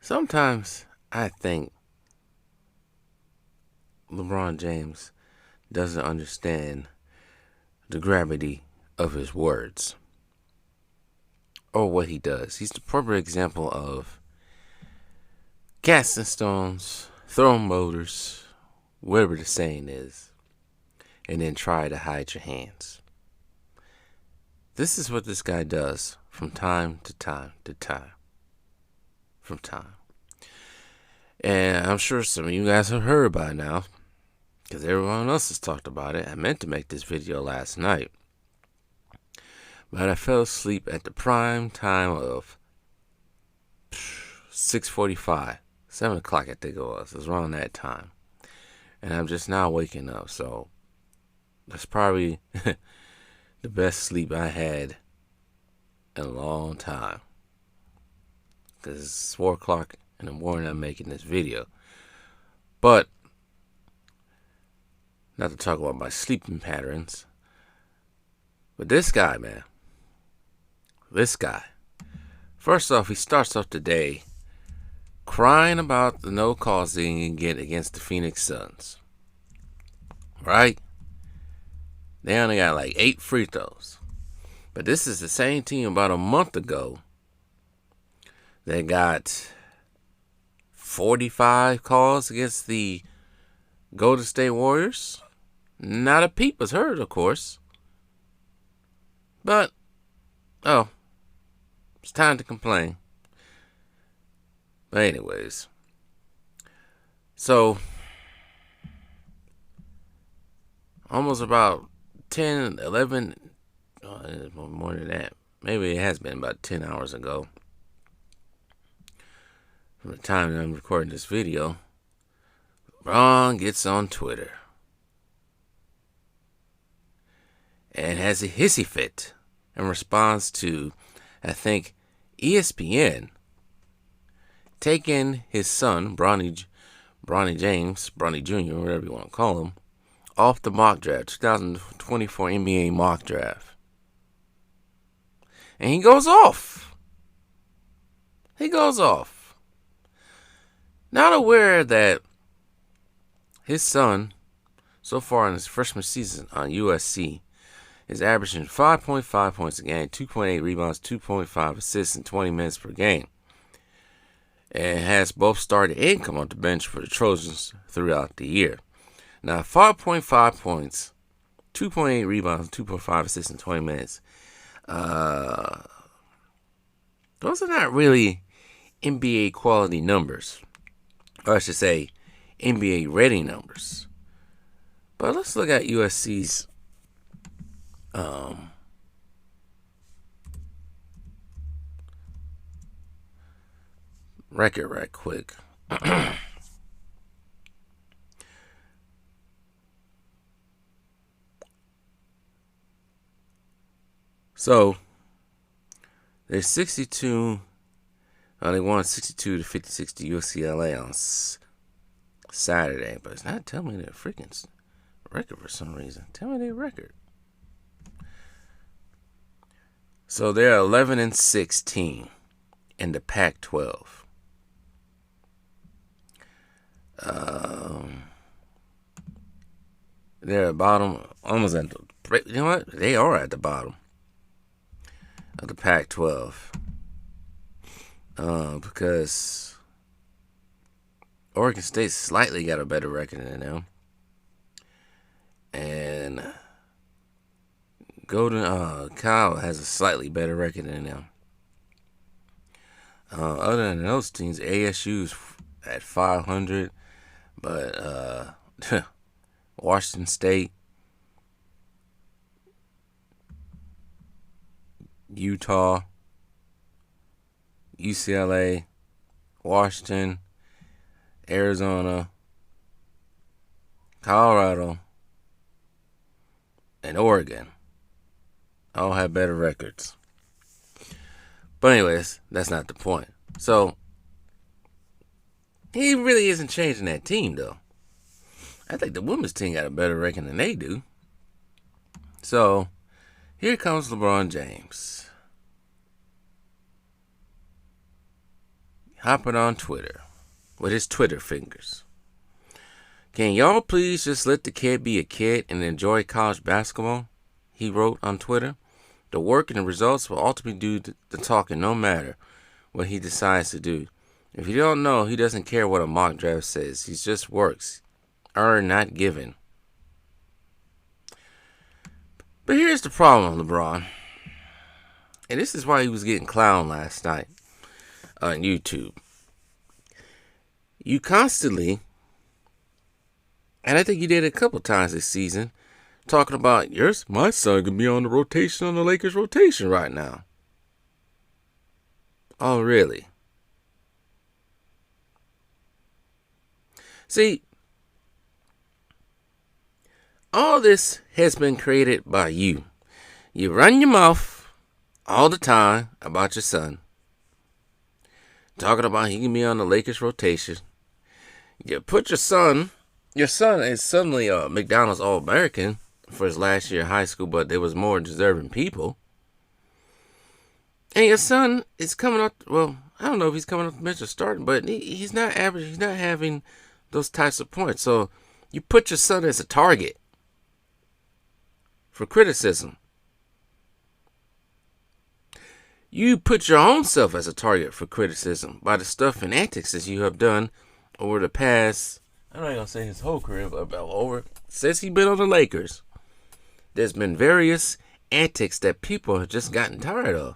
Sometimes I think LeBron James doesn't understand the gravity of his words or what he does. He's the perfect example of casting stones, throwing motors, whatever the saying is, and then try to hide your hands. This is what this guy does from time to time to time. From time. And I'm sure some of you guys have heard about it now, because everyone else has talked about it. I meant to make this video last night, but I fell asleep at the prime time of 6:45, 7 o'clock I think it was. It was around that time. And I'm just now waking up, so that's probably the best sleep I had in a long time. Because it's 4 o'clock in the morning I'm making this video. But, not to talk about my sleeping patterns, but this guy, man. This guy. First off, he starts off the day crying about the no calls he can get against the Phoenix Suns. Right? They only got like 8 free throws. But this is the same team about a month ago that got 45 calls against the Golden State Warriors. Not a peep was heard, of course. But, it's time to complain. But anyways. So, almost about 10, 11, more than that. Maybe it has been about 10 hours ago. From the time that I'm recording this video, LeBron gets on Twitter and has a hissy fit in response to, I think, ESPN taking his son, Bronny James, Bronny Jr., whatever you want to call him, off the mock draft, 2024 NBA mock draft. And he goes off. Not aware that his son, so far in his freshman season on USC, is averaging 5.5 points a game, 2.8 rebounds, 2.5 assists in 20 minutes per game. And has both started and come off the bench for the Trojans throughout the year. Now, 5.5 points, 2.8 rebounds, 2.5 assists in 20 minutes. Those are not really NBA quality numbers. Or I should say, NBA ready numbers. But let's look at USC's record right quick. So, they're 62. They won 62 to 56 to UCLA on Saturday, but it's not telling me their freaking record for some reason. Tell me their record. So they're 11-16 in the Pac-12. They're at bottom, almost at the. You know what? They are at the bottom of the Pac-12. Because Oregon State slightly got a better record than them. And Cal has a slightly better record than them. Other than those teams, ASU's at 500, but Washington State, Utah, UCLA, Washington, Arizona, Colorado, and Oregon all have better records. But anyways, that's not the point. So, he really isn't changing that team, though. I think the women's team got a better record than they do. So, here comes LeBron James. hopping on Twitter with his Twitter fingers. Can y'all please just let the kid be a kid and enjoy college basketball? He wrote on Twitter. The work and the results will ultimately do the talking no matter what he decides to do. If you don't know, he doesn't care what a mock draft says. He just works. Earn, not given. But here's the problem, LeBron. And this is why he was getting clowned last night on YouTube. You constantly, and I think you did it a couple times this season, talking about, my son could be on the rotation, on the Lakers rotation right now. Oh, really? See, all this has been created by you. You run your mouth all the time about your son. Talking about he can be on the Lakers rotation. You put your son is suddenly a McDonald's All-American for his last year of high school, but there was more deserving people. And your son is coming up, well, I don't know if he's coming up the bench or starting, but he's not average. He's not having those types of points. So you put your son as a target for criticism. You put your own self as a target for criticism by the stuff and antics that you have done over the past, I'm not going to say his whole career, but since he's been on the Lakers. There's been various antics that people have just gotten tired of.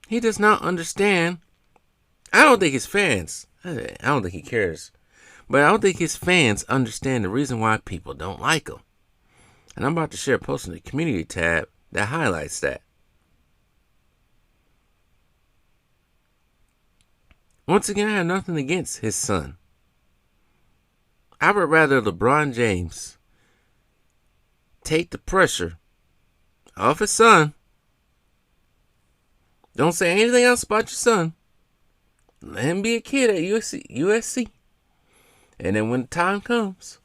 He does not understand. I don't think his fans, I don't think he cares, but I don't think his fans understand the reason why people don't like him. And I'm about to share a post in the community tab that highlights that. Once again, I have nothing against his son. I would rather LeBron James take the pressure off his son. Don't say anything else about your son. Let him be a kid at USC. And then when the time comes,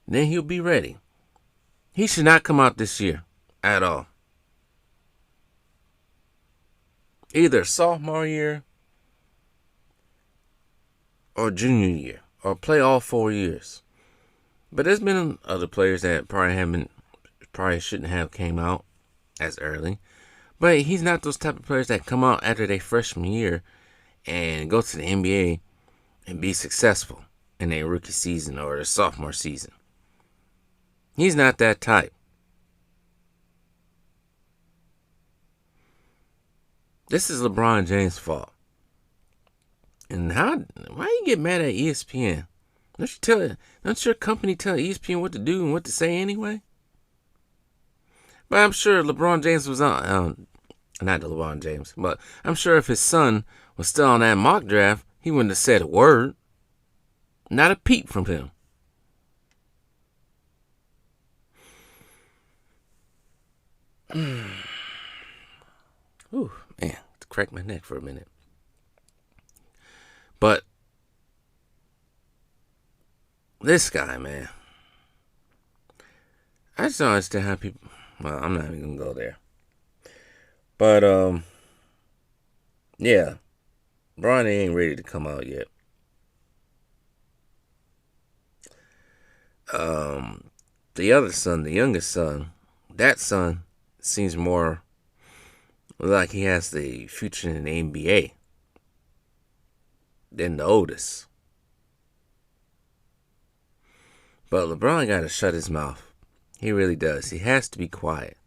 then he'll be ready. He should not come out this year at all. Either sophomore year or junior year, or play all 4 years. But there's been other players that probably shouldn't have came out as early. But he's not those type of players that come out after their freshman year and go to the NBA and be successful in their rookie season or their sophomore season. He's not that type. This is LeBron James' fault. And why you get mad at ESPN? Don't your company tell ESPN what to do and what to say anyway? But I'm sure LeBron James was on, not LeBron James, but I'm sure if his son was still on that mock draft, he wouldn't have said a word. Not a peep from him. Ooh, man, to crack my neck for a minute. But this guy, man, I just don't understand how people. Well, I'm not even gonna go there. But yeah, Bronny ain't ready to come out yet. The other son, the youngest son, that son seems more like he has the future in the NBA than the oldest. But LeBron got to shut his mouth. He really does. He has to be quiet.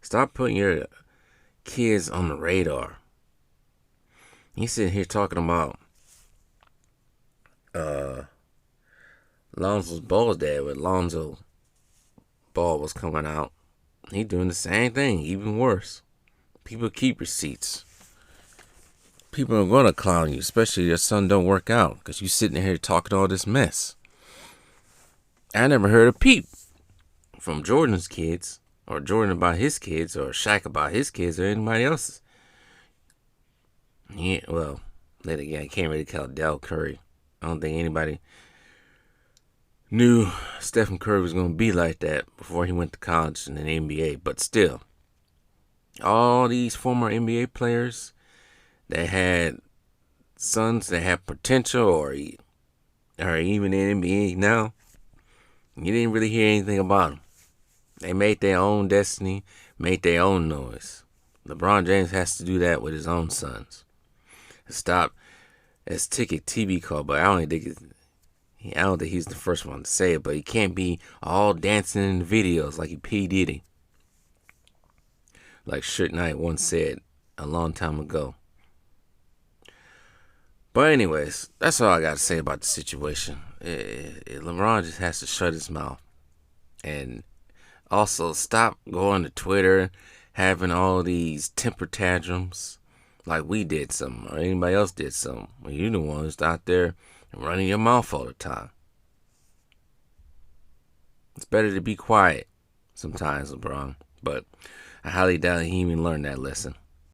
Stop putting your kids on the radar. He's sitting here talking about Lonzo's Ball's dad when Lonzo Ball was coming out. He doing the same thing, even worse. People keep receipts. People are going to clown you, especially if your son don't work out, because you sitting here talking all this mess. I never heard a peep from Jordan's kids, or Jordan about his kids, or Shaq about his kids, or anybody else's. Yeah, well, then again, I can't really call Del Curry. I don't think anybody knew Stephen Curry was going to be like that before he went to college and the NBA, but still. All these former NBA players that had sons that had potential or even in NBA now, you didn't really hear anything about them. They made their own destiny, made their own noise. LeBron James has to do that with his own sons. Stop, as Ticket TV called, but I don't think he's the first one to say it, but he can't be all dancing in the videos like he P. Diddy. Like Suge Knight once said a long time ago. But anyways, that's all I got to say about the situation. LeBron just has to shut his mouth. And also stop going to Twitter, having all these temper tantrums like we did something or anybody else did something. Well, you're the ones out there running your mouth all the time. It's better to be quiet sometimes, LeBron. But I highly doubt he even learned that lesson.